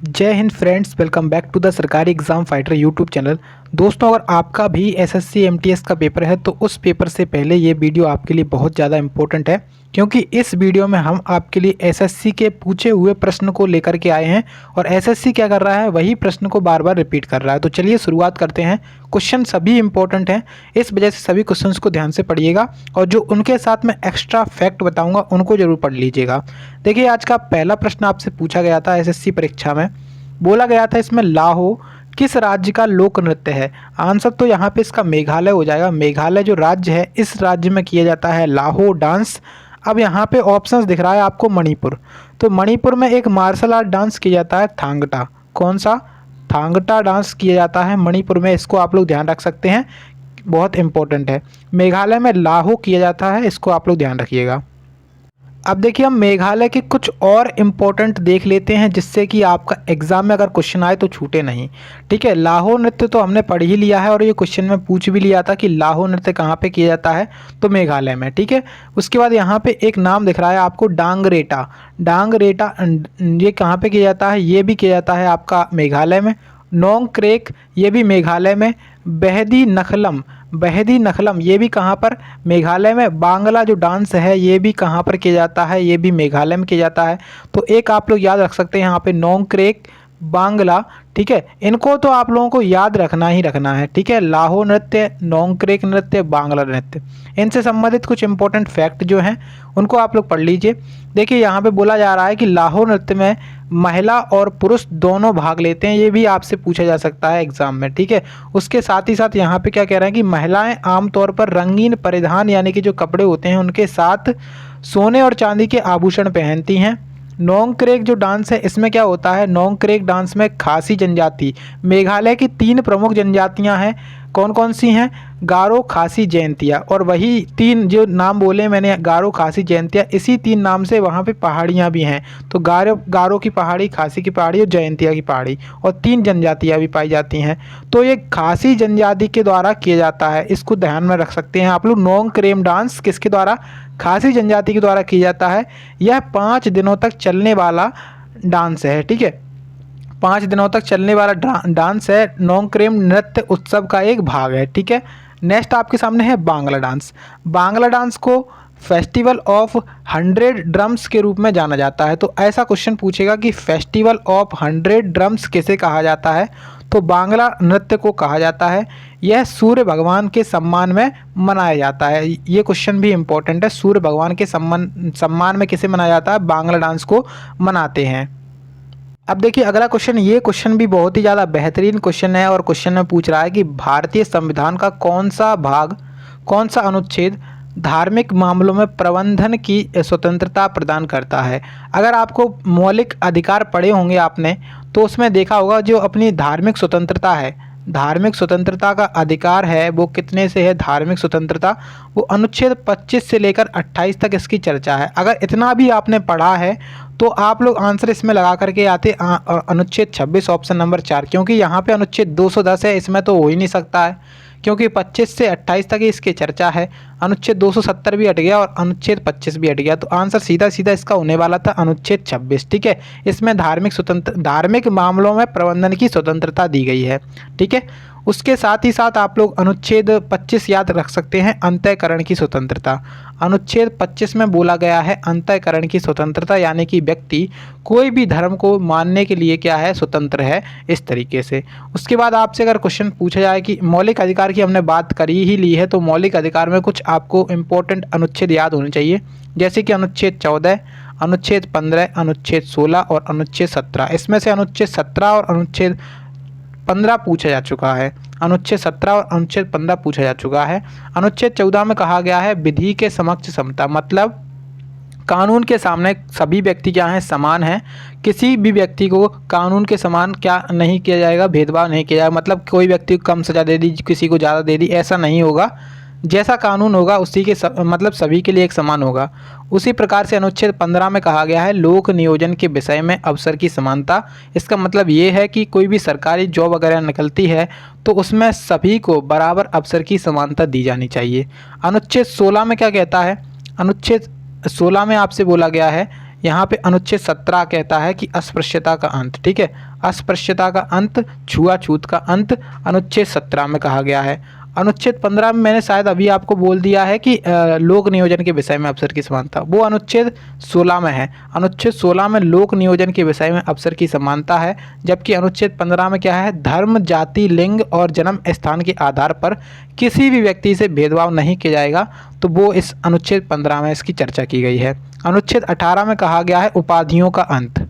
जय हिंद friends, welcome back to the सरकारी एग्ज़ाम फाइटर यूट्यूब चैनल। दोस्तों, अगर आपका भी एसएससी एमटीएस का पेपर है तो उस पेपर से पहले ये वीडियो आपके लिए बहुत ज़्यादा इम्पोर्टेंट है, क्योंकि इस वीडियो में हम आपके लिए एसएससी के पूछे हुए प्रश्न को लेकर के आए हैं और एसएससी क्या कर रहा है, वही प्रश्न को बार बार रिपीट कर रहा है। तो चलिए शुरुआत करते हैं। क्वेश्चन सभी इंपॉर्टेंट हैं, इस वजह से सभी क्वेश्चंस को ध्यान से पढ़िएगा और जो उनके साथ में एक्स्ट्रा फैक्ट बताऊंगा उनको जरूर पढ़ लीजिएगा। देखिए, आज का पहला प्रश्न आपसे पूछा गया था एसएससी परीक्षा में। बोला गया था इसमें लाहो किस राज्य का लोक नृत्य है। आंसर तो यहाँ पे इसका मेघालय हो जाएगा। मेघालय जो राज्य है, इस राज्य में किया जाता है लाहो डांस। अब यहाँ पे ऑप्शंस दिख रहा है आपको मणिपुर, तो मणिपुर में एक मार्शल आर्ट डांस किया जाता है थांगटा। कौन सा? थांगटा डांस किया जाता है मणिपुर में, इसको आप लोग ध्यान रख सकते हैं, बहुत इंपॉर्टेंट है। मेघालय में लाहो किया जाता है, इसको आप लोग ध्यान रखिएगा। अब देखिए, हम मेघालय के कुछ और इम्पोर्टेंट देख लेते हैं, जिससे कि आपका एग्जाम में अगर क्वेश्चन आए तो छूटे नहीं। ठीक है, लाहो नृत्य तो हमने पढ़ ही लिया है और ये क्वेश्चन में पूछ भी लिया था कि लाहो नृत्य कहाँ पे किया जाता है, तो मेघालय में। ठीक है, उसके बाद यहाँ पे एक नाम दिख रहा है आपको डांगरेटा। डांगरेटा ये कहाँ पे किया जाता है? ये भी किया जाता है आपका मेघालय में। नोंगक्रेक ये भी मेघालय में। बहदी नखलम ये भी कहाँ पर? मेघालय में। बांग्ला जो डांस है ये भी कहाँ पर किया जाता है? ये भी मेघालय में किया जाता है। तो एक आप लोग याद रख सकते हैं यहाँ पे नोंगक्रेक, बांग्ला। ठीक है, इनको तो आप लोगों को याद रखना ही रखना है। ठीक है, लाहो नृत्य, नोंगक्रेक नृत्य, बांग्ला नृत्य, इनसे संबंधित कुछ इंपॉर्टेंट फैक्ट जो हैं उनको आप लोग पढ़ लीजिए। देखिए, यहाँ पे बोला जा रहा है कि लाहो नृत्य में महिला और पुरुष दोनों भाग लेते हैं, ये भी आपसे पूछा जा सकता है एग्जाम में। ठीक है, उसके साथ ही साथ यहाँ पे क्या कह रहे हैं कि महिलाएं आमतौर पर रंगीन परिधान यानी कि जो कपड़े होते हैं उनके साथ सोने और चांदी के आभूषण पहनती हैं। नोंगक्रेक जो डांस है, इसमें क्या होता है? नोंगक्रेक डांस में खासी जनजाति, मेघालय की 3 प्रमुख जनजातियां हैं। कौन कौन सी हैं? गारो, खासी, जयंतिया। और वही 3 जो नाम बोले मैंने, गारो, खासी, जयंतिया, इसी 3 नाम से वहाँ पे पहाड़ियाँ भी हैं। तो गारो की पहाड़ी, खासी की पहाड़ी और जयंतिया की पहाड़ी, और 3 जनजातियाँ भी पाई जाती हैं। तो ये खासी जनजाति के द्वारा किया जाता है, इसको ध्यान में रख सकते हैं आप लोग। नोंगक्रेक डांस किसके द्वारा? खासी जनजाति के द्वारा किया जाता है। यह 5 दिनों तक चलने वाला डांस है। ठीक है, 5 दिनों तक चलने वाला डांस है। नोंगक्रेक नृत्य उत्सव का एक भाग है। ठीक है, नेक्स्ट आपके सामने है बांग्ला डांस। बांग्ला डांस को फेस्टिवल ऑफ 100 ड्रम्स के रूप में जाना जाता है। तो ऐसा क्वेश्चन पूछेगा कि फेस्टिवल ऑफ 100 ड्रम्स किसे कहा जाता है, तो बांग्ला नृत्य को कहा जाता है। यह सूर्य भगवान के सम्मान में मनाया जाता है। ये क्वेश्चन भी इंपॉर्टेंट है, सूर्य भगवान के सम्मान में किसे मनाया जाता है? बांग्ला डांस को मनाते हैं। अब देखिए अगला क्वेश्चन, ये क्वेश्चन भी बहुत ही ज़्यादा बेहतरीन क्वेश्चन है और क्वेश्चन में पूछ रहा है कि भारतीय संविधान का कौन सा भाग, कौन सा अनुच्छेद धार्मिक मामलों में प्रबंधन की स्वतंत्रता प्रदान करता है। अगर आपको मौलिक अधिकार पढ़े होंगे आपने, तो उसमें देखा होगा जो अपनी धार्मिक स्वतंत्रता है, धार्मिक स्वतंत्रता का अधिकार है, वो कितने से है धार्मिक स्वतंत्रता? वो अनुच्छेद 25 से लेकर 28 तक इसकी चर्चा है। अगर इतना भी आपने पढ़ा है तो आप लोग आंसर इसमें लगा करके आते अनुच्छेद 26 ऑप्शन नंबर 4, क्योंकि यहाँ पे अनुच्छेद 210 है, इसमें तो हो ही नहीं सकता है, क्योंकि 25 से 28 तक ही इसकी चर्चा है। अनुच्छेद 270 भी हट गया और अनुच्छेद 25 भी हट गया, तो आंसर सीधा सीधा इसका होने वाला था अनुच्छेद 26। ठीक है, इसमें धार्मिक मामलों में प्रबंधन की स्वतंत्रता दी गई है। ठीक है, उसके साथ ही साथ आप लोग अनुच्छेद 25 याद रख सकते हैं, अंतःकरण की स्वतंत्रता। अनुच्छेद 25 में बोला गया है अंतःकरण की स्वतंत्रता, यानी कि व्यक्ति कोई भी धर्म को मानने के लिए क्या है? स्वतंत्र है, इस तरीके से। उसके बाद आपसे अगर क्वेश्चन पूछा जाए कि मौलिक अधिकार की हमने बात करी ही ली है, तो मौलिक अधिकार में कुछ आपको इम्पोर्टेंट अनुच्छेद याद होने चाहिए, जैसे कि अनुच्छेद 14, अनुच्छेद 15, अनुच्छेद 16 और अनुच्छेद 17। इसमें से अनुच्छेद 17 और अनुच्छेद 15 पूछा जा चुका है। अनुच्छेद 17 और अनुच्छेद 15 पूछा जा चुका है। अनुच्छेद 14 में कहा गया है विधि के समक्ष समता, मतलब कानून के सामने सभी व्यक्ति क्या हैं? समान हैं। किसी भी व्यक्ति को कानून के समान क्या नहीं किया जाएगा? भेदभाव नहीं किया जाएगा। मतलब कोई व्यक्ति को कम सज़ा दे दी, किसी को ज़्यादा दे दी, ऐसा नहीं होगा। जैसा कानून होगा उसी के मतलब सभी के लिए एक समान होगा। उसी प्रकार से अनुच्छेद 15 में कहा गया है लोक नियोजन के विषय में अवसर की समानता। इसका मतलब ये है कि कोई भी सरकारी जॉब वगैरह निकलती है तो उसमें सभी को बराबर अवसर की समानता दी जानी चाहिए। अनुच्छेद 16 में क्या कहता है? अनुच्छेद 16 में आपसे बोला गया है यहाँ पे अनुच्छेद 17 कहता है कि अस्पृश्यता का अंत, ठीक है, अस्पृश्यता का अंत, छुआछूत का अंत अनुच्छेद 17 में कहा गया है। अनुच्छेद 15 में मैंने शायद अभी आपको बोल दिया है कि लोक नियोजन के विषय में अफसर की समानता, वो अनुच्छेद 16 में है। अनुच्छेद 16 में लोक नियोजन के विषय में अफसर की समानता है, जबकि अनुच्छेद 15 में क्या है, धर्म, जाति, लिंग और जन्म स्थान के आधार पर किसी भी व्यक्ति से भेदभाव नहीं किया जाएगा, तो वो इस अनुच्छेद 15 में इसकी चर्चा की गई है। अनुच्छेद 18 में कहा गया है उपाधियों का अंत।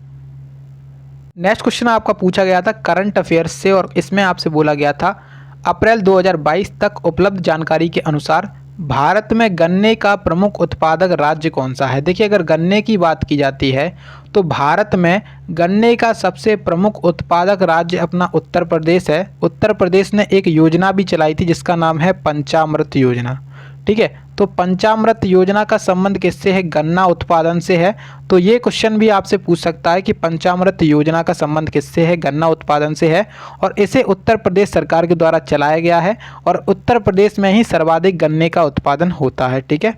नेक्स्ट क्वेश्चन आपका पूछा गया था करंट अफेयर्स से, और इसमें आपसे बोला गया था अप्रैल 2022 तक उपलब्ध जानकारी के अनुसार भारत में गन्ने का प्रमुख उत्पादक राज्य कौन सा है। देखिए, अगर गन्ने की बात की जाती है तो भारत में गन्ने का सबसे प्रमुख उत्पादक राज्य अपना उत्तर प्रदेश है। उत्तर प्रदेश ने एक योजना भी चलाई थी जिसका नाम है पंचामृत योजना, ठीक है। तो पंचामृत योजना का संबंध किससे है, गन्ना उत्पादन से है। तो ये क्वेश्चन भी आपसे पूछ सकता है कि पंचामृत योजना का संबंध किससे है, गन्ना उत्पादन से है, और इसे उत्तर प्रदेश सरकार के द्वारा चलाया गया है, और उत्तर प्रदेश में ही सर्वाधिक गन्ने का उत्पादन होता है, ठीक है।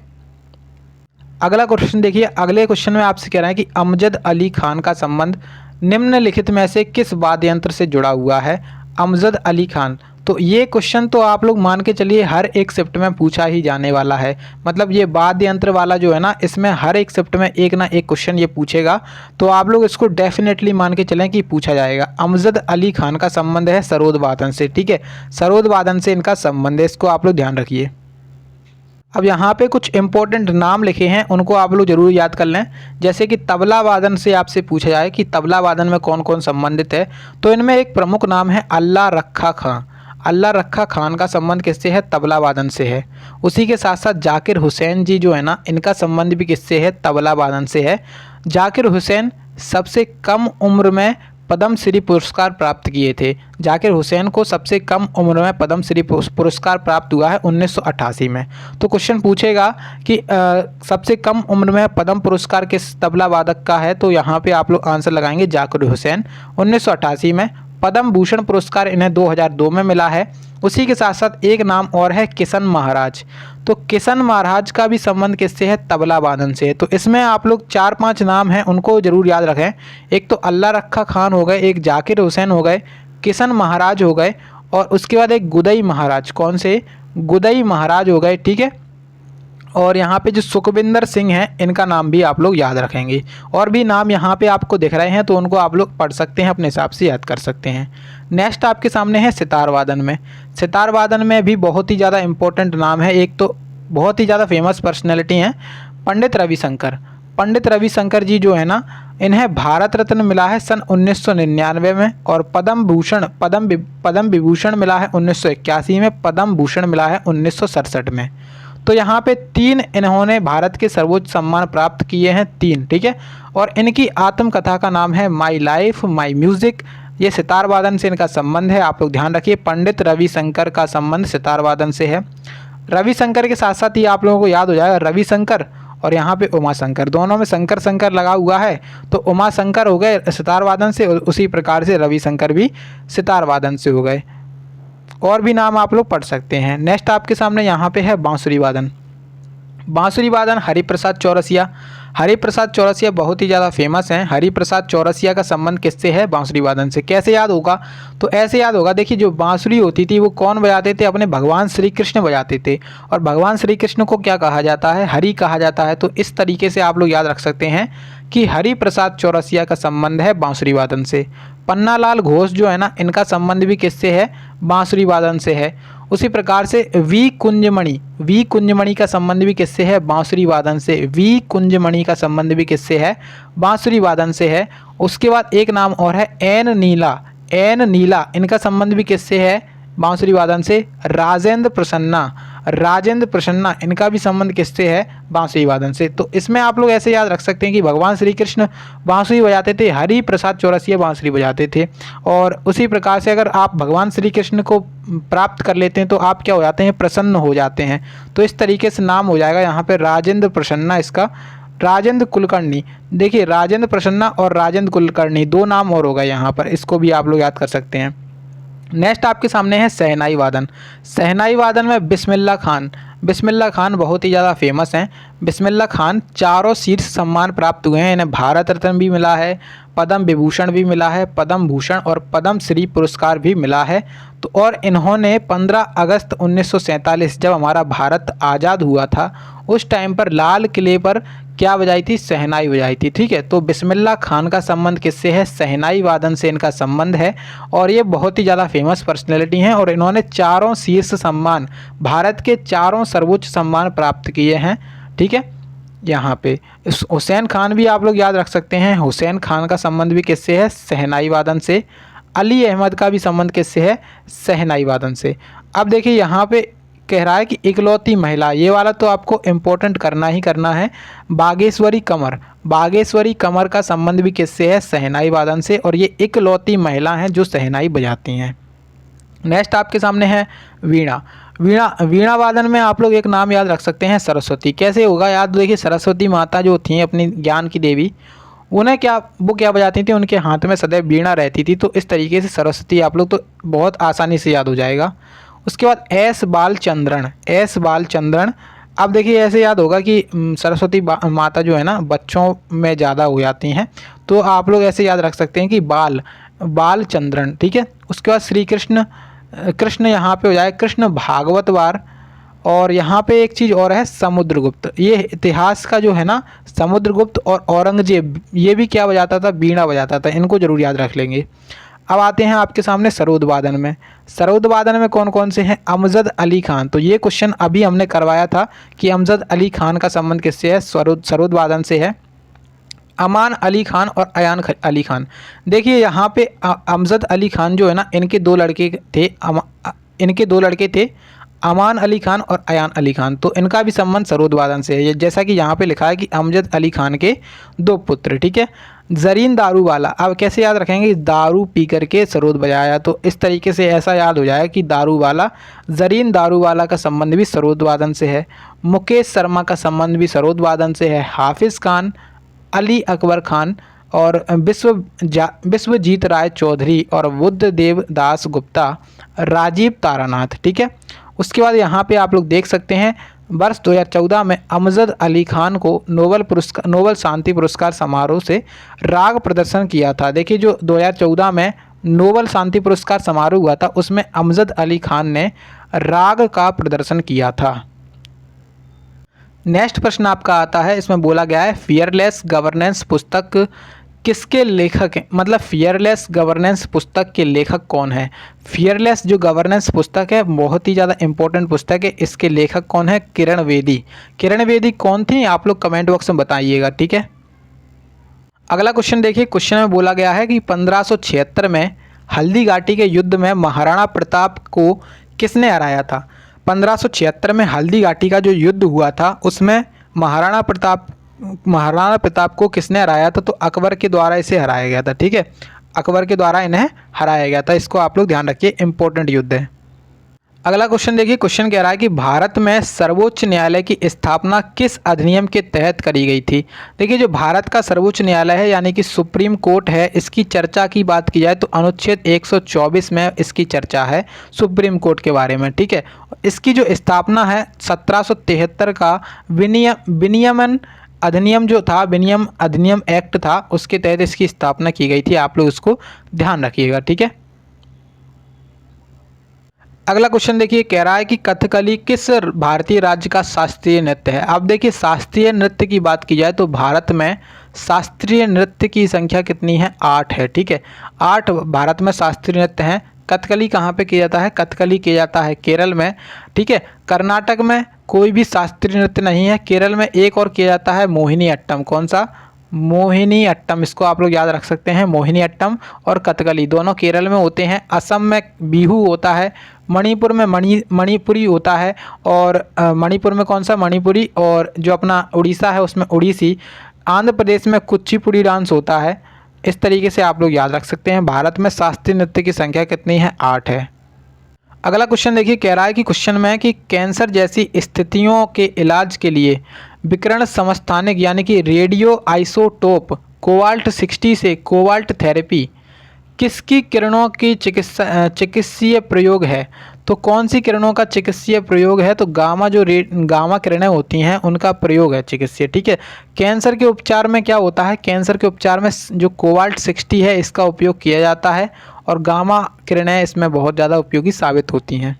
अगला क्वेश्चन देखिए, अगले क्वेश्चन में आपसे कह रहे हैं कि अमजद अली खान का संबंध निम्नलिखित में से किस वाद्य यंत्र से जुड़ा हुआ है। अमजद अली खान, तो ये क्वेश्चन तो आप लोग मान के चलिए हर एक शिफ्ट में पूछा ही जाने वाला है। मतलब ये वाद्य यंत्र वाला जो है ना, इसमें हर एक शिफ्ट में एक ना एक क्वेश्चन ये पूछेगा, तो आप लोग इसको डेफिनेटली मान के चलें कि पूछा जाएगा। अमजद अली खान का संबंध है सरोद वादन से, ठीक है, सरोद वादन से इनका संबंध है, इसको आप लोग ध्यान रखिए। अब यहाँ पे कुछ इंपॉर्टेंट नाम लिखे हैं, उनको आप लोग जरूर याद कर लें। जैसे कि तबला वादन से आपसे पूछा जाए कि तबला वादन में कौन कौन संबंधित है, तो इनमें एक प्रमुख नाम है अल्लाह रखा खां। अल्लाह रखा खान का संबंध किससे है, तबला वादन से है। उसी के साथ साथ जाकिर हुसैन जी जो है ना, इनका संबंध भी किससे है, तबला वादन से है। जाकिर हुसैन सबसे कम उम्र में पद्मश्री पुरस्कार प्राप्त किए थे। जाकिर हुसैन को सबसे कम उम्र में पद्मश्री पुरस्कार प्राप्त हुआ है 1988 में। तो क्वेश्चन पूछेगा कि सबसे कम उम्र में पद्म पुरस्कार किस तबला वादक का है, तो यहाँ पे आप लोग आंसर लगाएंगे जाकिर हुसैन 1988 में। पद्म भूषण पुरस्कार इन्हें 2002 में मिला है। उसी के साथ साथ एक नाम और है किशन महाराज। तो किशन महाराज का भी संबंध किससे है, तबला वादन से है। तो इसमें आप लोग 4-5 नाम हैं, उनको ज़रूर याद रखें। एक तो अल्लाह रखा खान हो गए, एक जाकिर हुसैन हो गए, किशन महाराज हो गए, और उसके बाद एक गुदई महाराज, कौन से, गुदई महाराज हो गए, ठीक है। और यहाँ पे जो सुखविंदर सिंह हैं, इनका नाम भी आप लोग याद रखेंगे। और भी नाम यहाँ पे आपको दिख रहे हैं, तो उनको आप लोग पढ़ सकते हैं, अपने हिसाब से याद कर सकते हैं। नेक्स्ट आपके सामने है सितार वादन में। सितार वादन में भी बहुत ही ज़्यादा इम्पोर्टेंट नाम है, एक तो बहुत ही ज़्यादा फेमस पर्सनैलिटी हैं, पंडित रविशंकर। पंडित रविशंकर जी जो है ना, इन्हें भारत रत्न मिला है सन 1999 में, और पद्म विभूषण मिला है 1981 में, पद्म भूषण मिला है 1967 में। तो यहाँ पे 3 इन्होंने भारत के सर्वोच्च सम्मान प्राप्त किए हैं, 3, ठीक है। और इनकी आत्मकथा का नाम है माई लाइफ माई म्यूज़िक। ये सितार वादन से इनका संबंध है, आप लोग ध्यान रखिए। पंडित रविशंकर का संबंध सितार वादन से है। रविशंकर के साथ साथ ही आप लोगों को याद हो जाएगा रविशंकर, और यहाँ पे उमा शंकर, दोनों में शंकर शंकर लगा हुआ है, तो उमा शंकर हो गए सितार वादन से, उसी प्रकार से रविशंकर भी सितार वादन से हो गए। और भी नाम आप लोग पढ़ सकते हैं। नेक्स्ट आपके सामने यहाँ पे है बांसुरी वादन। बांसुरी वादन हरिप्रसाद चौरसिया। हरिप्रसाद चौरसिया बहुत ही ज़्यादा फेमस हैं। हरिप्रसाद चौरसिया का संबंध किससे है, बांसुरी वादन से। कैसे याद होगा, तो ऐसे याद होगा, देखिए जो बांसुरी होती थी वो कौन बजाते थे, अपने भगवान श्री कृष्ण बजाते थे, और भगवान श्री कृष्ण को क्या कहा जाता है, हरि कहा जाता है। तो इस तरीके से आप लोग याद रख सकते हैं कि हरिप्रसाद चौरसिया का संबंध है बांसुरी वादन से। पन्नालाल घोष जो है ना, इनका संबंध भी किससे है, बांसुरी वादन से है। उसी प्रकार से वी कुंजमणि का संबंध भी किससे है, बांसुरी वादन से। वी कुंजमणि का संबंध भी किससे है, बांसुरी वादन से है। उसके बाद एक नाम और है एन नीला, इनका संबंध भी किससे है, बांसुरी वादन से। राजेंद्र प्रसन्ना, इनका भी संबंध किससे है, बांसुरी वादन से। तो इसमें आप लोग ऐसे याद रख सकते हैं कि भगवान श्री कृष्ण बांसुरी बजाते थे, हरि प्रसाद चौरसिया बांसुरी बजाते थे। और उसी प्रकार से अगर आप भगवान श्री कृष्ण को प्राप्त कर लेते हैं तो आप क्या हो जाते हैं, प्रसन्न हो जाते हैं। तो इस तरीके से नाम हो जाएगा यहाँ पे राजेंद्र प्रसन्ना, इसका राजेंद्र कुलकर्णी। देखिए राजेंद्र प्रसन्ना और राजेंद्र कुलकर्णी 2 नाम और होगा यहाँ पर, इसको भी आप लोग याद कर सकते हैं। नेक्स्ट आपके सामने है शहनाई वादन। शहनाई वादन में बिस्मिल्लाह खान। बिस्मिल्लाह खान बहुत ही ज़्यादा फेमस हैं। बिस्मिल्लाह खान चारों शीर्ष सम्मान प्राप्त हुए हैं। इन्हें भारत रत्न भी मिला है, पद्म विभूषण भी मिला है, पद्म भूषण और पद्म श्री पुरस्कार भी मिला है। तो और इन्होंने 15 अगस्त 1947 जब हमारा भारत आज़ाद हुआ था उस टाइम पर लाल किले पर क्या बजाई थी? शहनाई बजाई थी। ठीक है, तो बिस्मिल्लाह खान का संबंध किससे है? शहनाई वादन से इनका संबंध है और ये बहुत ही ज़्यादा फेमस पर्सनैलिटी हैं और इन्होंने चारों शीर्ष सम्मान, भारत के चारों सर्वोच्च सम्मान प्राप्त किए हैं। ठीक है, यहाँ पे हुसैन खान भी आप लोग याद रख सकते हैं। हुसैन खान का संबंध भी किससे है? शहनाई वादन से। अली अहमद का भी संबंध किससे है? शहनाई वादन से। अब देखिए यहाँ पे कह रहा है कि इकलौती महिला, ये वाला तो आपको इम्पोर्टेंट करना ही करना है। बागेश्वरी कंवर, बागेश्वरी कंवर का संबंध भी किससे है? शहनाई वादन से। और ये इकलौती महिला हैं जो शहनाई बजाती हैं। नेक्स्ट आपके सामने है वीणा। वीणा वादन में आप लोग एक नाम याद रख सकते हैं, सरस्वती। कैसे होगा याद? देखिए सरस्वती माता जो थी अपनी ज्ञान की देवी, उन्हें वो क्या बजाती थी? उनके हाथ में सदैव वीणा रहती थी। तो इस तरीके से सरस्वती आप लोग तो बहुत आसानी से याद हो जाएगा। उसके बाद एस बालचंद्रन। एस बालचंद्रन, अब देखिए ऐसे याद होगा कि सरस्वती माता जो है ना बच्चों में ज़्यादा हो जाती हैं, तो आप लोग ऐसे याद रख सकते हैं कि बालचंद्रन। ठीक है, उसके बाद श्री कृष्ण, कृष्ण यहाँ पे हो जाए कृष्ण भागवतवार। और यहाँ पे एक चीज़ और है समुद्रगुप्त। ये इतिहास का जो है ना समुद्रगुप्त और औरंगजेब, ये भी क्या बजाता था? बीड़ा बजाता था। इनको जरूर याद रख लेंगे। अब आते हैं आपके सामने सरोद वादन में। सरोद वादन में कौन कौन से हैं? अमजद अली खान। तो ये क्वेश्चन अभी हमने करवाया था कि अमजद अली खान का संबंध किससे है? सरोद वादन से है। अमान अली खान और अयान अली खान। देखिए यहाँ पे अमजद अली खान जो है ना, इनके दो लड़के थे, अमान अली खान और अयान अली खान। तो इनका भी संबंध सरोद वादन से है, जैसा कि यहाँ पे लिखा है कि अमजद अली खान के 2 पुत्र। ठीक है, जरीन दारू वाला, अब कैसे याद रखेंगे? दारू पी करके सरोद बजाया, तो इस तरीके से ऐसा याद हो जाए कि दारू वाला, जरीन दारू वाला का संबंध भी सरोद वादन से है। मुकेश शर्मा का संबंध भी सरोद वादन से है। हाफिज़ खान, अली अकबर खान और विश्वजीत राय चौधरी और बुद्धदेव दास गुप्ता, राजीव तारानाथ। ठीक है, उसके बाद यहाँ पे आप लोग देख सकते हैं वर्ष 2014 में अमजद अली खान को नोबल शांति पुरस्कार समारोह से राग प्रदर्शन किया था। देखिए जो 2014 में नोबल शांति पुरस्कार समारोह हुआ था उसमें अमजद अली खान ने राग का प्रदर्शन किया था। नेक्स्ट प्रश्न आपका आता है, इसमें बोला गया है फियरलेस गवर्नेंस पुस्तक किसके लेखक हैं? मतलब फियरलेस गवर्नेंस पुस्तक के लेखक कौन है? फियरलेस जो गवर्नेंस पुस्तक है बहुत ही ज़्यादा इंपॉर्टेंट पुस्तक है। इसके लेखक कौन है? किरण बेदी। किरण बेदी कौन थी? आप लोग कमेंट बॉक्स में बताइएगा। ठीक है, अगला क्वेश्चन देखिए। क्वेश्चन में बोला गया है कि 1576 में हल्दी घाटी के युद्ध में महाराणा प्रताप को किसने हराया था? 1576 में हल्दी घाटी का जो युद्ध हुआ था उसमें महाराणा प्रताप को किसने हराया था? तो अकबर के द्वारा इसे हराया गया था। ठीक है, अकबर के द्वारा इन्हें हराया गया था। इसको आप लोग ध्यान रखिए, इंपॉर्टेंट युद्ध है। अगला क्वेश्चन देखिए। क्वेश्चन कह रहा है कि भारत में सर्वोच्च न्यायालय की स्थापना किस अधिनियम के तहत करी गई थी? देखिए जो भारत का सर्वोच्च न्यायालय है यानी कि सुप्रीम कोर्ट है, इसकी चर्चा की बात की जाए तो अनुच्छेद 124 में इसकी चर्चा है सुप्रीम कोर्ट के बारे में। ठीक है, इसकी जो स्थापना है 1773 का विनियमन अधिनियम जो था, विनियम अधिनियम एक्ट था, उसके तहत इसकी स्थापना की गई थी। आप लोग उसको ध्यान रखिएगा। ठीक है, अगला क्वेश्चन देखिए। कह रहा है कि कथकली किस भारतीय राज्य का शास्त्रीय नृत्य है? अब देखिए शास्त्रीय नृत्य की बात की जाए तो भारत में शास्त्रीय नृत्य की संख्या कितनी है? 8 है। ठीक है, 8 भारत में शास्त्रीय नृत्य हैं। कथकली कहाँ पे किया जाता है? कथकली किया जाता है केरल में। ठीक है, कर्नाटक में कोई भी शास्त्रीय नृत्य नहीं है। केरल में एक और किया जाता है मोहिनी अट्टम। कौन सा? मोहिनी अट्टम। इसको आप लोग याद रख सकते हैं। मोहिनी अट्टम और कथकली दोनों केरल में होते हैं। असम में बिहू होता है। मणिपुर में मणिपुरी होता है। और मणिपुर में कौन सा? मणिपुरी। और जो अपना उड़ीसा है उसमें उड़ीसी। आंध्र प्रदेश में कुचिपुड़ी डांस होता है। इस तरीके से आप लोग याद रख सकते हैं। भारत में शास्त्रीय नृत्य की संख्या कितनी है? 8 है। अगला क्वेश्चन देखिए। कह रहा है कि क्वेश्चन में है कि कैंसर जैसी स्थितियों के इलाज के लिए विकिरण समस्थानिक यानी कि रेडियो आइसोटोप कोबाल्ट 60 से कोबाल्ट थेरेपी किसकी किरणों की चिकित्सीय प्रयोग है? तो कौन सी किरणों का चिकित्सीय प्रयोग है? तो गामा किरणें होती हैं, उनका प्रयोग है चिकित्सीय, ठीक है। कैंसर के उपचार में क्या होता है? कैंसर के उपचार में जो कोबाल्ट 60 है इसका उपयोग किया जाता है और गामा किरणें इसमें बहुत ज़्यादा उपयोगी साबित होती हैं।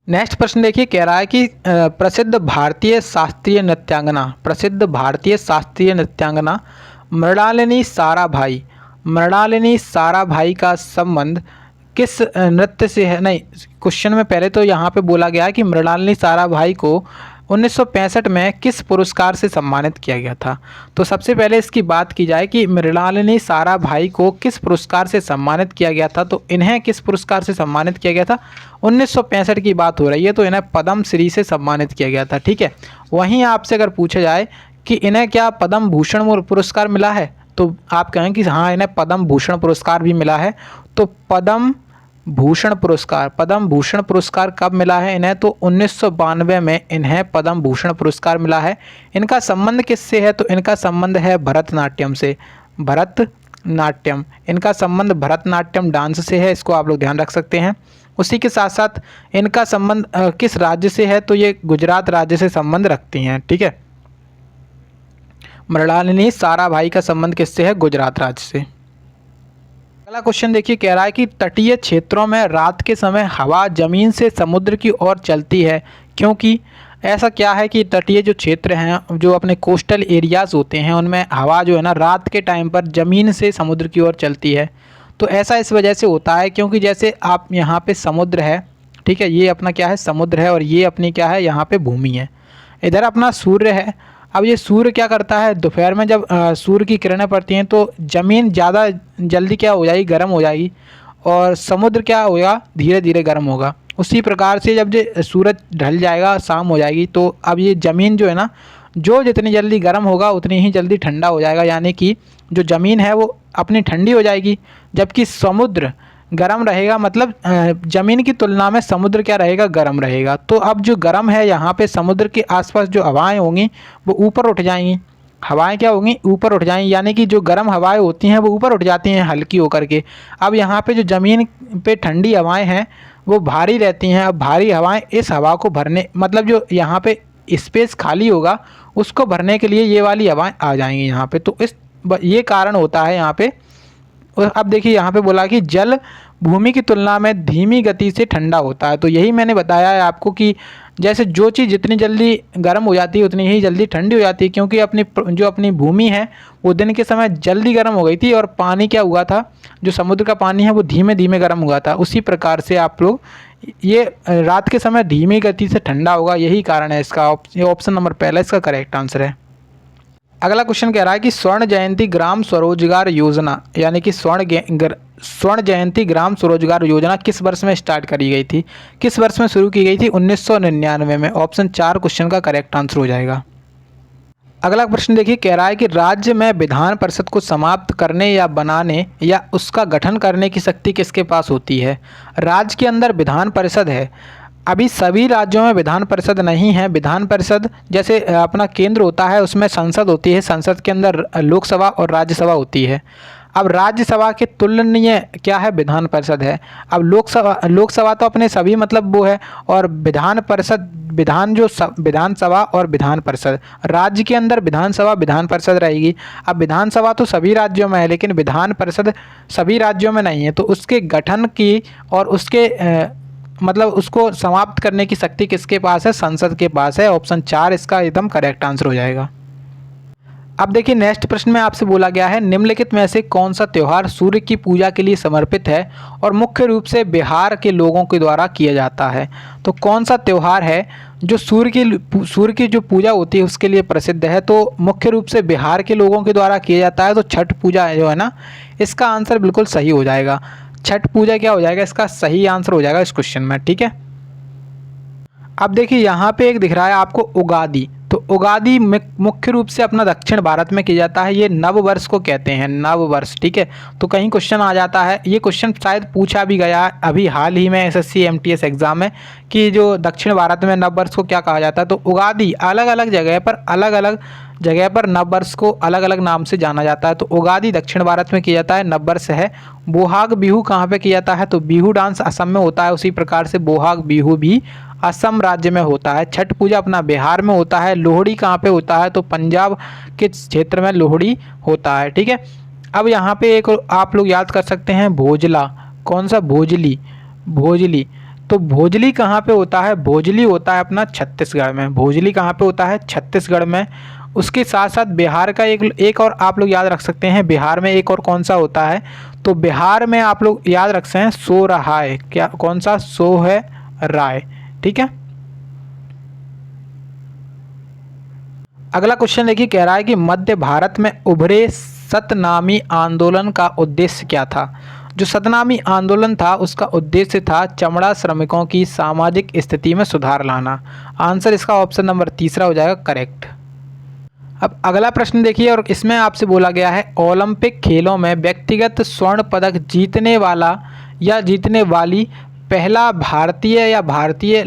नेक्स्ट प्रश्न देखिए, कह रहा है कि प्रसिद्ध भारतीय शास्त्रीय नृत्यांगना मृणालिनी साराभाई का संबंध किस नृत्य से है? नहीं, क्वेश्चन में पहले तो यहाँ पे बोला गया है कि मृणालिनी साराभाई को 1965 में किस पुरस्कार से सम्मानित किया गया था। तो सबसे पहले इसकी बात की जाए कि मृणालिनी साराभाई को किस पुरस्कार से सम्मानित किया गया था, तो इन्हें किस पुरस्कार से सम्मानित किया गया था? 1965 की बात हो रही है, तो इन्हें पद्म श्री से सम्मानित किया गया था, ठीक है। वहीं आपसे अगर पूछा जाए कि इन्हें क्या पद्म भूषण पुरस्कार मिला है, तो आप कहें कि हाँ, इन्हें पद्म भूषण पुरस्कार भी मिला है। तो पद्म भूषण पुरस्कार कब मिला है इन्हें? तो 1992 में इन्हें पद्म भूषण पुरस्कार मिला है। इनका संबंध किससे है? तो इनका संबंध है भरतनाट्यम से। इनका संबंध भरतनाट्यम डांस से है, इसको आप लोग ध्यान रख सकते हैं। उसी के साथ साथ इनका संबंध किस राज्य से है? तो ये गुजरात राज्य से संबंध रखती हैं, ठीक है। मृणालिनी साराभाई का संबंध किससे है? गुजरात राज्य से। अगला क्वेश्चन देखिए, कह रहा है कि तटीय क्षेत्रों में रात के समय हवा जमीन से समुद्र की ओर चलती है, क्योंकि ऐसा क्या है कि तटीय जो क्षेत्र हैं, जो अपने कोस्टल एरियाज़ होते हैं, उनमें हवा जो है ना रात के टाइम पर ज़मीन से समुद्र की ओर चलती है। तो ऐसा इस वजह से होता है क्योंकि जैसे आप यहाँ पे समुद्र है, ठीक है, ये अपना क्या है? समुद्र है, और ये अपनी क्या है? यहाँ पे भूमि है। इधर अपना सूर्य है। अब ये सूर्य क्या करता है? दोपहर में जब सूर्य की किरणें पड़ती हैं तो ज़मीन ज़्यादा जल्दी क्या हो जाएगी? गर्म हो जाएगी, और समुद्र क्या होगा? धीरे धीरे गर्म होगा। उसी प्रकार से जब ये सूरज ढल जाएगा, शाम हो जाएगी, तो अब ये ज़मीन जो है ना, जो जितनी जल्दी गर्म होगा उतनी ही जल्दी ठंडा हो जाएगा, यानी कि जो ज़मीन है वो अपनी ठंडी हो जाएगी, जबकि समुद्र गर्म रहेगा। मतलब ज़मीन की तुलना में समुद्र क्या रहेगा? गर्म रहेगा। तो अब जो गर्म है यहाँ पे समुद्र के आसपास जो हवाएं होंगी वो ऊपर उठ जाएंगी। हवाएं क्या होंगी? ऊपर उठ जाएंगी, यानी कि जो गर्म हवाएं होती हैं वो ऊपर उठ जाती हैं हल्की होकर के। अब यहाँ पे जो ज़मीन पे ठंडी हवाएं हैं वो भारी रहती हैं। अब भारी हवाएं इस हवा को भरने, मतलब जो यहाँ पे स्पेस खाली होगा उसको भरने के लिए ये वाली हवाएं आ जाएंगी यहाँ पे। तो ये कारण होता है यहाँ पे। और अब देखिए यहाँ पे बोला कि जल भूमि की तुलना में धीमी गति से ठंडा होता है। तो यही मैंने बताया है आपको कि जैसे जो चीज़ जितनी जल्दी गर्म हो जाती है उतनी ही जल्दी ठंडी हो जाती है, क्योंकि अपनी भूमि है वो दिन के समय जल्दी गर्म हो गई थी, और पानी क्या हुआ था? जो समुद्र का पानी है वो धीमे धीमे गर्म हुआ था। उसी प्रकार से आप लोग ये रात के समय धीमी गति से ठंडा होगा, यही कारण है इसका। ऑप्शन नंबर पहला इसका करेक्ट आंसर है। अगला क्वेश्चन कह रहा है कि स्वर्ण जयंती ग्राम स्वरोजगार योजना, यानी कि स्वर्ण जयंती ग्राम स्वरोजगार योजना किस वर्ष में स्टार्ट करी गई थी? किस वर्ष में शुरू की गई थी? 1999 में। ऑप्शन 4 क्वेश्चन का करेक्ट आंसर हो जाएगा। अगला प्रश्न देखिए, कह रहा है कि राज्य में विधान परिषद को समाप्त करने या बनाने या उसका गठन करने की शक्ति किसके पास होती है? राज्य के अंदर विधान परिषद है, अभी सभी राज्यों में विधान परिषद नहीं है। विधान परिषद जैसे अपना केंद्र होता है, उसमें संसद होती है, संसद के अंदर लोकसभा और राज्यसभा होती है। अब राज्यसभा के तुलनीय क्या है? विधान परिषद है। अब लोकसभा तो अपने सभी मतलब वो है, और विधान परिषद विधानसभा और विधान परिषद, राज्य के अंदर विधानसभा विधान परिषद रहेगी। अब विधानसभा तो सभी राज्यों में है, लेकिन विधान परिषद सभी राज्यों में नहीं है। तो उसके गठन की और उसके मतलब उसको समाप्त करने की शक्ति किसके पास है? संसद के पास है। ऑप्शन 4 इसका एकदम करेक्ट आंसर हो जाएगा। अब देखिए नेक्स्ट प्रश्न में आपसे बोला गया है, निम्नलिखित में से कौन सा त्यौहार सूर्य की पूजा के लिए समर्पित है और मुख्य रूप से बिहार के लोगों के द्वारा किया जाता है? तो कौन सा त्यौहार है जो सूर्य की जो पूजा होती है उसके लिए प्रसिद्ध है? तो मुख्य रूप से बिहार के लोगों के द्वारा किया जाता है। तो छठ पूजा जो है ना, इसका आंसर बिल्कुल सही हो जाएगा। छठ पूजा क्या हो जाएगा? इसका सही आंसर हो जाएगा इस क्वेश्चन में, ठीक है। अब देखिए यहाँ पे एक दिख रहा है आपको उगादी। तो उगादी मुख्य रूप से अपना दक्षिण भारत में किया जाता है। ये नव वर्ष को कहते हैं, नव वर्ष, ठीक है। तो कहीं क्वेश्चन आ जाता है, ये क्वेश्चन शायद पूछा भी गया है अभी हाल ही में एसएससी एमटीएस एग्जाम में, कि जो दक्षिण भारत में नव वर्ष को क्या कहा जाता है। तो उगादी अलग अलग जगह पर नव वर्ष को अलग अलग नाम से जाना जाता है। तो उगादी दक्षिण भारत में किया जाता है, नव वर्ष है। बोहाग बिहू कहाँ पे किया जाता है, तो बिहू डांस असम में होता है, उसी प्रकार से बोहाग बिहू भी असम राज्य में होता है। छठ पूजा अपना बिहार में होता है। लोहड़ी कहाँ पे होता है, तो पंजाब के क्षेत्र में लोहड़ी होता है, ठीक है। अब यहाँ पे एक आप लोग याद कर सकते हैं भोजला, कौन सा, भोजली, भोजली। तो भोजली कहाँ पे होता है, भोजली होता है अपना छत्तीसगढ़ में। भोजली कहाँ पे होता है, छत्तीसगढ़ में। उसके साथ साथ बिहार का एक और आप लोग याद रख सकते हैं, बिहार में एक और कौन सा होता है, तो बिहार में आप लोग याद रख सकते हैं सो रहा है, क्या, कौन सा, सो है राय, ठीक है। अगला क्वेश्चन देखिए, कह रहा है कि मध्य भारत में उभरे सतनामी आंदोलन का उद्देश्य क्या था। जो सतनामी आंदोलन था उसका उद्देश्य था चमड़ा श्रमिकों की सामाजिक स्थिति में सुधार लाना। आंसर इसका ऑप्शन नंबर तीसरा हो जाएगा करेक्ट। अब अगला प्रश्न देखिए, और इसमें आपसे बोला गया है ओलंपिक खेलों में व्यक्तिगत स्वर्ण पदक जीतने वाला या जीतने वाली पहला भारतीय या भारतीय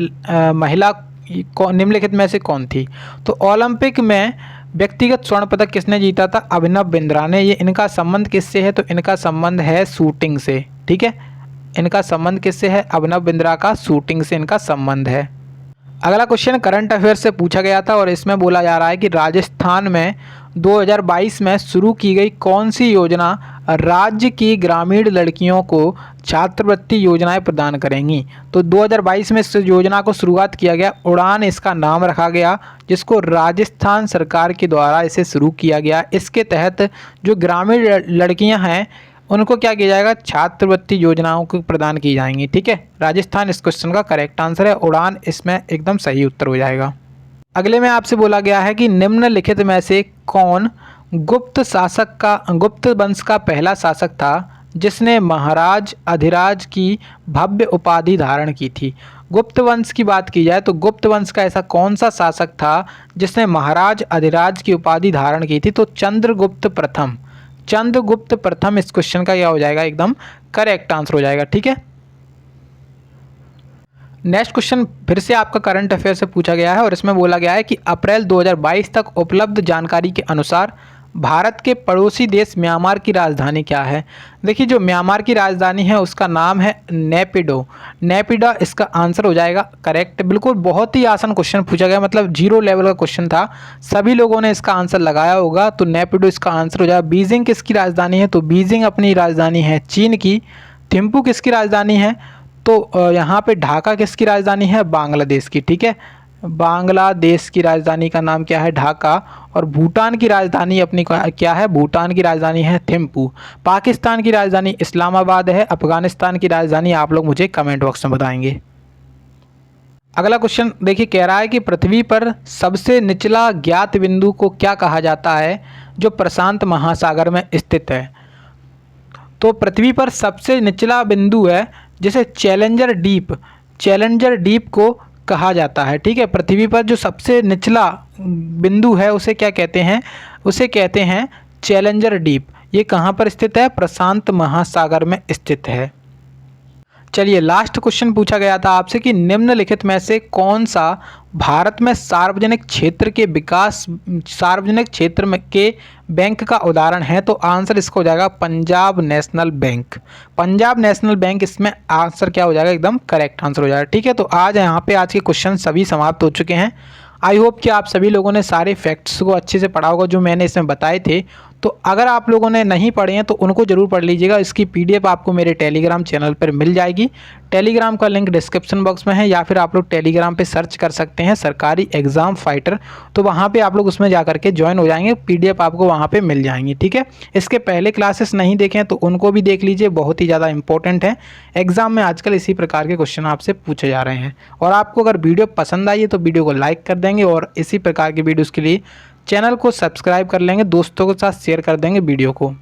महिला निम्नलिखित में से कौन थी। तो ओलंपिक में व्यक्तिगत स्वर्ण पदक किसने जीता था, अभिनव बिंद्रा ने। ये इनका संबंध किससे है, तो इनका संबंध है शूटिंग से, ठीक है। इनका संबंध किससे है, अभिनव बिंद्रा का शूटिंग से इनका संबंध है। अगला क्वेश्चन करंट अफेयर से पूछा गया था, और इसमें बोला जा रहा है कि राजस्थान में 2022 में शुरू की गई कौन सी योजना राज्य की ग्रामीण लड़कियों को छात्रवृत्ति योजनाएं प्रदान करेंगी। तो 2022 में इस योजना को शुरुआत किया गया, उड़ान इसका नाम रखा गया, जिसको राजस्थान सरकार के द्वारा इसे शुरू किया गया। इसके तहत जो ग्रामीण लड़कियां हैं उनको क्या किया जाएगा, छात्रवृत्ति योजनाओं को प्रदान की जाएंगी, ठीक है। राजस्थान इस क्वेश्चन का करेक्ट आंसर है, उड़ान इसमें एकदम सही उत्तर हो जाएगा। अगले में आपसे बोला गया है कि निम्नलिखित में से कौन गुप्त वंश का पहला शासक था जिसने महाराज अधिराज की भव्य उपाधि धारण की थी। गुप्त वंश की बात की जाए तो गुप्त वंश का ऐसा कौन सा शासक था जिसने महाराज अधिराज की उपाधि धारण की थी, तो चंद्रगुप्त प्रथम। चंद्रगुप्त प्रथम इस क्वेश्चन का क्या हो जाएगा, एकदम करेक्ट आंसर हो जाएगा, ठीक है। नेक्स्ट क्वेश्चन फिर से आपका करंट अफेयर से पूछा गया है, और इसमें बोला गया है कि अप्रैल 2022 तक उपलब्ध जानकारी के अनुसार भारत के पड़ोसी देश म्यांमार की राजधानी क्या है। देखिए जो म्यांमार की राजधानी है उसका नाम है नेपिडो। नेपिडो इसका आंसर हो जाएगा करेक्ट। बिल्कुल बहुत ही आसान क्वेश्चन पूछा गया, मतलब 0 लेवल का क्वेश्चन था, सभी लोगों ने इसका आंसर लगाया होगा। तो नेपिडो इसका आंसर हो जाएगा। बीजिंग किसकी राजधानी है, तो बीजिंग अपनी राजधानी है चीन की। थिम्पू किसकी राजधानी है, तो यहाँ पे ढाका किसकी राजधानी है, बांग्लादेश की, ठीक है। बांग्लादेश की राजधानी का नाम क्या है, ढाका। और भूटान की राजधानी अपनी क्या है, भूटान की राजधानी है थिम्पू। पाकिस्तान की राजधानी इस्लामाबाद है। अफगानिस्तान की राजधानी आप लोग मुझे कमेंट बॉक्स में बताएंगे। अगला क्वेश्चन देखिए, कह रहा है कि पृथ्वी पर सबसे निचला ज्ञात बिंदु को क्या कहा जाता है जो प्रशांत महासागर में स्थित है। तो पृथ्वी पर सबसे निचला बिंदु है जिसे चैलेंजर डीप को कहा जाता है, ठीक है। पृथ्वी पर जो सबसे निचला बिंदु है उसे क्या कहते हैं, उसे कहते हैं चैलेंजर डीप। ये कहाँ पर स्थित है, प्रशांत महासागर में स्थित है। चलिए लास्ट क्वेश्चन पूछा गया था आपसे कि निम्नलिखित में से कौन सा भारत में सार्वजनिक क्षेत्र में के बैंक का उदाहरण है। तो आंसर इसका हो जाएगा Punjab national bank. Punjab national bank इसमें आंसर क्या हो जाएगा, एकदम करेक्ट आंसर हो जाएगा, ठीक है। तो आज यहाँ पे आज के क्वेश्चन सभी समाप्त हो चुके हैं। आई होप कि आप सभी लोगों ने सारे फैक्ट्स को अच्छे से पढ़ा होगा जो मैंने इसमें बताए थे। तो अगर आप लोगों ने नहीं पढ़े हैं तो उनको ज़रूर पढ़ लीजिएगा। इसकी PDF आपको मेरे टेलीग्राम चैनल पर मिल जाएगी। टेलीग्राम का लिंक डिस्क्रिप्शन बॉक्स में है, या फिर आप लोग टेलीग्राम पे सर्च कर सकते हैं सरकारी एग्ज़ाम फाइटर। तो वहाँ पे आप लोग उसमें जा करके ज्वाइन हो जाएंगे, PDF आपको वहाँ पे मिल जाएंगी, ठीक है। इसके पहले क्लासेस नहीं देखें तो उनको भी देख लीजिए, बहुत ही ज़्यादा इंपॉर्टेंट है। एग्जाम में आजकल इसी प्रकार के क्वेश्चन आपसे पूछे जा रहे हैं। और आपको अगर वीडियो पसंद आई है तो वीडियो को लाइक कर देंगे, और इसी प्रकार की वीडियोज़ के लिए चैनल को सब्सक्राइब कर लेंगे, दोस्तों के साथ शेयर कर देंगे वीडियो को।